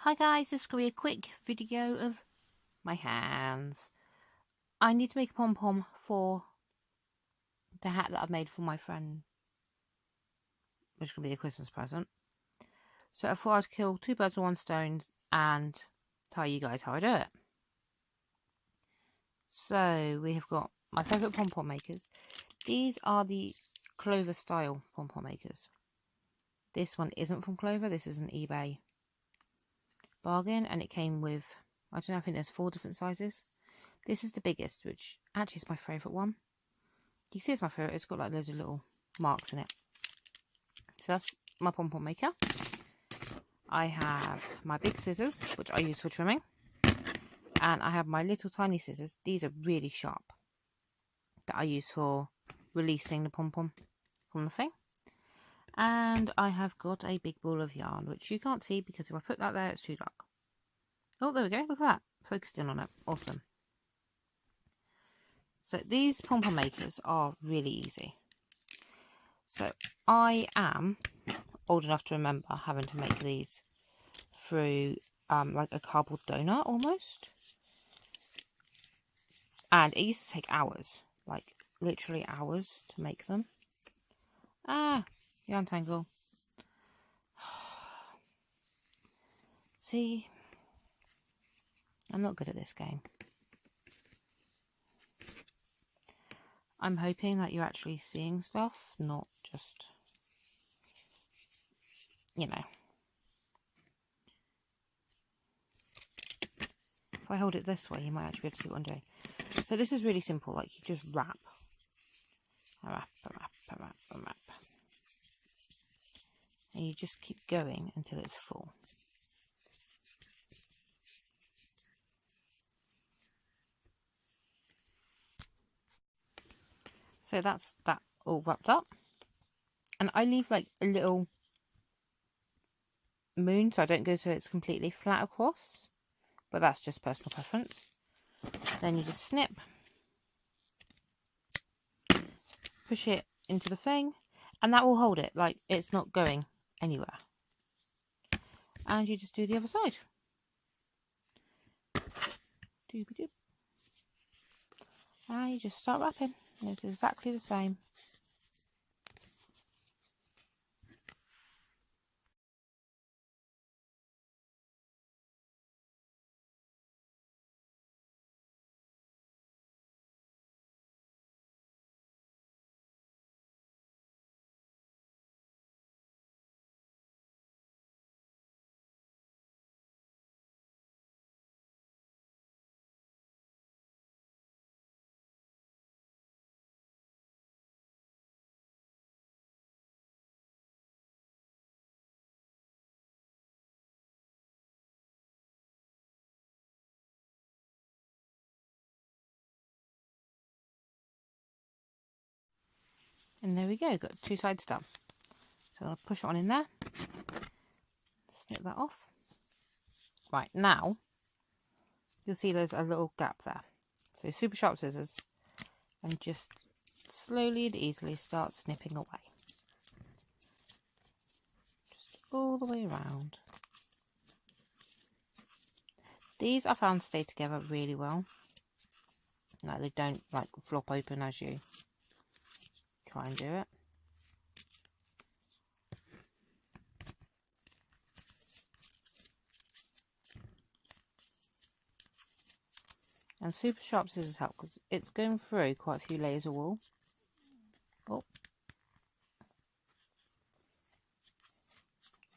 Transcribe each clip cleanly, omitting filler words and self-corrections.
Hi guys, this is going to be a quick video of my hands. I need to make a pom-pom for the hat that I've made for my friend, which is going to be a Christmas present. So I thought I'd kill two birds with one stone and tell you guys how I do it. So we have got my favourite pom-pom makers. These are the Clover style pom-pom makers. This one isn't from Clover, this is an eBay bargain, and it came with, I don't know, I think there's 4 different sizes. This is the biggest, which actually is my favourite one. You see it's my favourite, it's got like loads of little marks in it. So that's my pom-pom maker. I have my big scissors, which I use for trimming. And I have my little tiny scissors. These are really sharp, that I use for releasing the pom-pom from the thing. And I have got a big ball of yarn, which you can't see because if I put that there, it's too dark. Oh, there we go, look at that. Focused in on it, awesome. So these pom-pom makers are really easy. So I am old enough to remember having to make these through like a cardboard donut almost. And it used to take hours, like literally hours to make them. Ah, yarn tangle. See, I'm not good at this game. I'm hoping that you're actually seeing stuff, not just, you know. If I hold it this way, you might actually be able to see what I'm doing. So this is really simple, like you just wrap. And you just keep going until it's full. So that's that all wrapped up. And I leave like a little moon, so I don't go so it's completely flat across. But that's just personal preference. Then you just snip. Push it into the thing. And that will hold it, like it's not going anywhere. And you just do the other side. Doobie-doop. And you just start wrapping. And it's exactly the same. And there we go, got 2 sides done. So I'll push it on in there. Snip that off. Right, now you'll see there's a little gap there. So super sharp scissors and just slowly and easily start snipping away. Just all the way around. These I found stay together really well. Like they don't like flop open as you try and do it. And super sharp scissors help because it's going through quite a few layers of wool. Oh.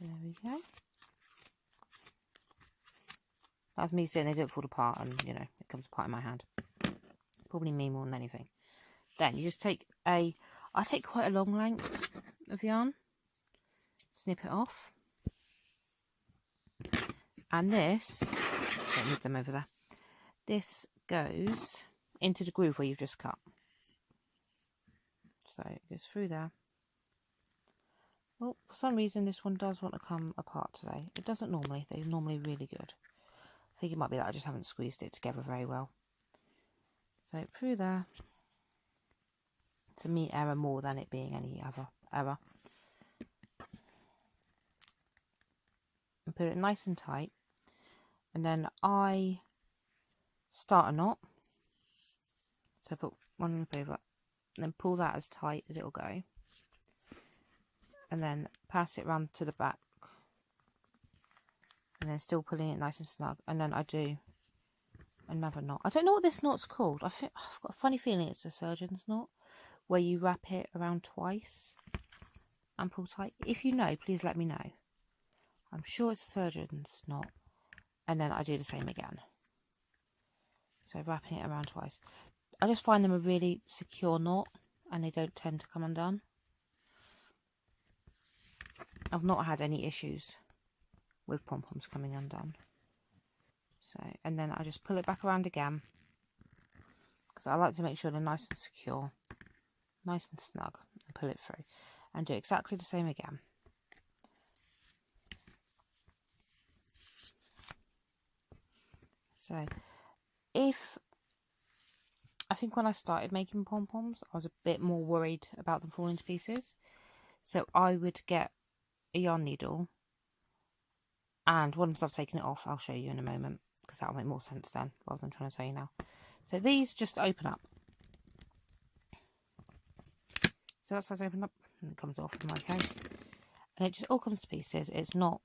There we go. That's me saying they don't fall apart and, you know, it comes apart in my hand. Probably me more than anything. Then you just take I take quite a long length of yarn. Snip it off. And this, don't move them over there. This goes into the groove where you've just cut. So it goes through there. Well, for some reason this one does want to come apart today. It doesn't normally. They're normally really good. I think it might be that I just haven't squeezed it together very well. So through there. To me, error more than it being any other error. And put it nice and tight. And then I start a knot. So I put one in the over and then pull that as tight as it'll go. And then pass it around to the back. And then still pulling it nice and snug. And then I do another knot. I don't know what this knot's called. I've got a funny feeling it's a surgeon's knot, where you wrap it around twice and pull tight. If you know, please let me know. I'm sure it's a surgeon's knot. And then I do the same again. So wrapping it around twice. I just find them a really secure knot, and they don't tend to come undone. I've not had any issues with pom-poms coming undone. So, and then I just pull it back around again, because I like to make sure they're nice and secure, nice and snug, and pull it through, and do exactly the same again. So, I think when I started making pom-poms, I was a bit more worried about them falling to pieces. So I would get a yarn needle, and once I've taken it off, I'll show you in a moment, because that'll make more sense then, rather than trying to tell you now. So these just open up. So that's how it's opened up, and it comes off in my case. And it just all comes to pieces. It's not...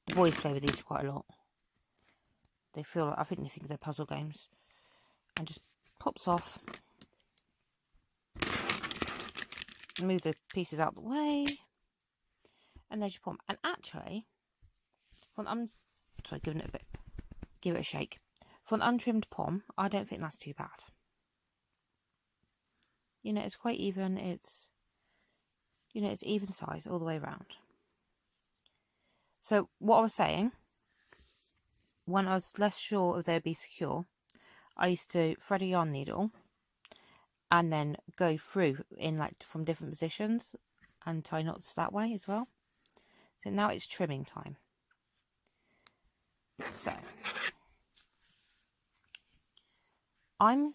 The boys play with these quite a lot. They feel like, I think they think they're puzzle games. And just pops off. Move the pieces out of the way. And there's your pom. And actually, I'm sorry, giving it a bit, give it a shake. For an untrimmed pom, I don't think that's too bad. You know, it's quite even. It's, you know, it's even size all the way around. So what I was saying, when I was less sure if they'd be secure, I used to thread a yarn needle and then go through in like from different positions and tie knots that way as well. So now it's trimming time. So I'm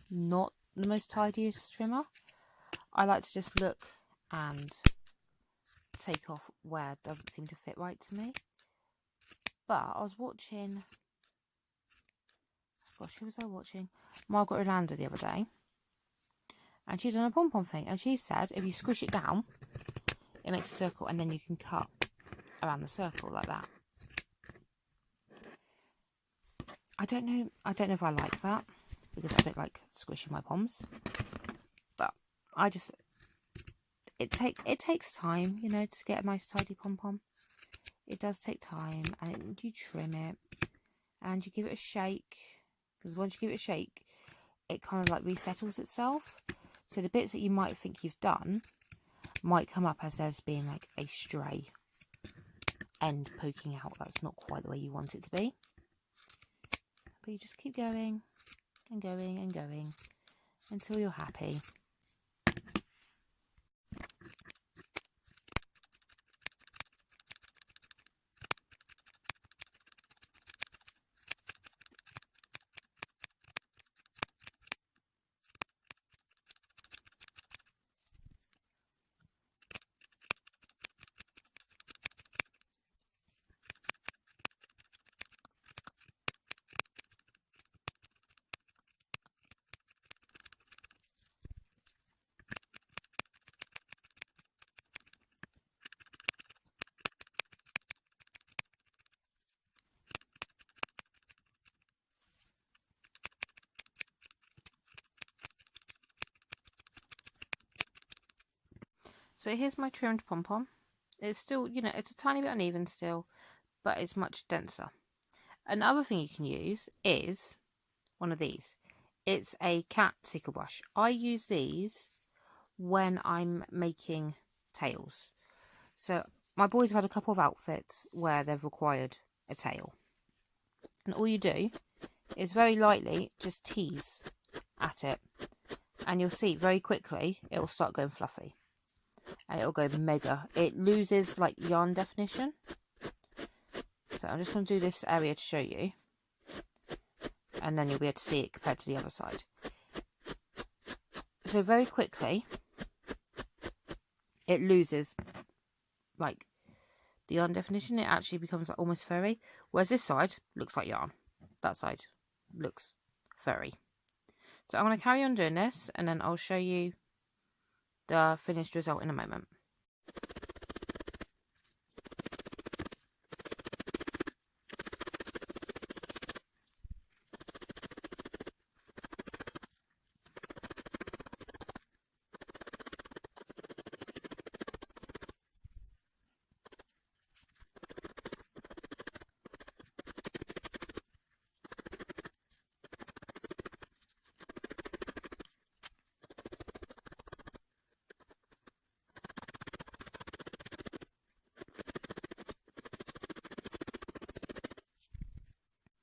not the most tidiest trimmer. I like to just look and take off where it doesn't seem to fit right to me. But I was watching, gosh, who was I watching? Margaret Orlando the other day. And she's done a pom-pom thing. And she said if you squish it down, it makes a circle, and then you can cut around the circle like that. I don't know if I like that, because I don't like squishing my poms. But I just, it takes time, you know, to get a nice tidy pom-pom. It does take time, and you trim it, and you give it a shake, because once you give it a shake, it kind of like resettles itself. So the bits that you might think you've done might come up as there's being like a stray end poking out. That's not quite the way you want it to be. But you just keep going and going and going until you're happy. So here's my trimmed pom-pom. It's still, you know, it's a tiny bit uneven still, but it's much denser. Another thing you can use is one of these. It's a cat sickle brush. I use these when I'm making tails. So my boys have had a couple of outfits where they've required a tail. And all you do is very lightly just tease at it. And you'll see very quickly it will start going fluffy. And it'll go mega. It loses like yarn definition. So I'm just going to do this area to show you. And then you'll be able to see it compared to the other side. So very quickly, it loses like the yarn definition, it actually becomes like almost furry. Whereas this side looks like yarn. That side looks furry. So I'm going to carry on doing this, and then I'll show you the finished result in a moment.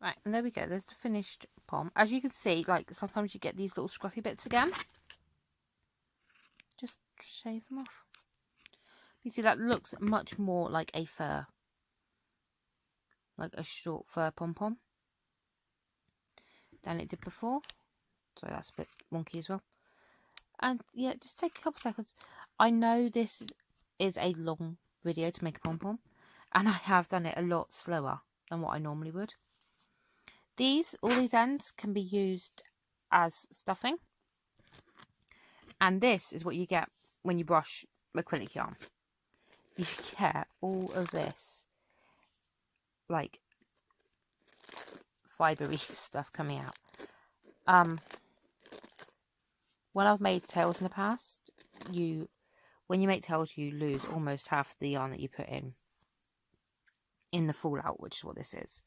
Right, and there we go. There's the finished pom. As you can see, like, sometimes you get these little scruffy bits again. Just shave them off. You see, that looks much more like a fur. Like a short fur pom-pom than it did before. So that's a bit wonky as well. And yeah, just take a couple seconds. I know this is a long video to make a pom-pom, and I have done it a lot slower than what I normally would. All these ends can be used as stuffing, and this is what you get when you brush acrylic yarn. You get all of this like fibery stuff coming out. When I've made tails in the past, when you make tails, you lose almost half the yarn that you put in the fallout, which is what this is.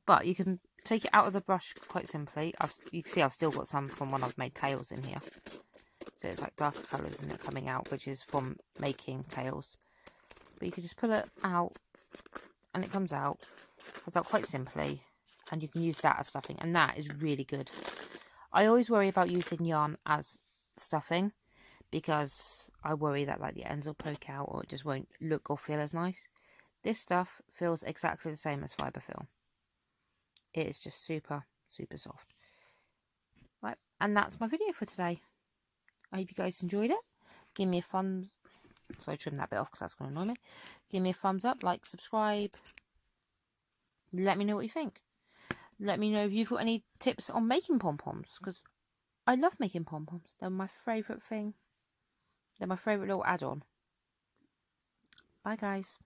But you can take it out of the brush quite simply. You can see I've still got some from when I've made tails in here. So it's like darker colours in it coming out, which is from making tails. But you can just pull it out, and it comes out quite simply. And you can use that as stuffing, and that is really good. I always worry about using yarn as stuffing, because I worry that like the ends will poke out, or it just won't look or feel as nice. This stuff feels exactly the same as fiberfill. It is just super, super soft. Right, and that's my video for today. I hope you guys enjoyed it. Give me a thumbs. So I trim that bit off because that's going to annoy me. Give me a thumbs up, like, subscribe. Let me know what you think. Let me know if you've got any tips on making pom-poms, because I love making pom-poms. They're my favourite thing. They're my favourite little add-on. Bye, guys.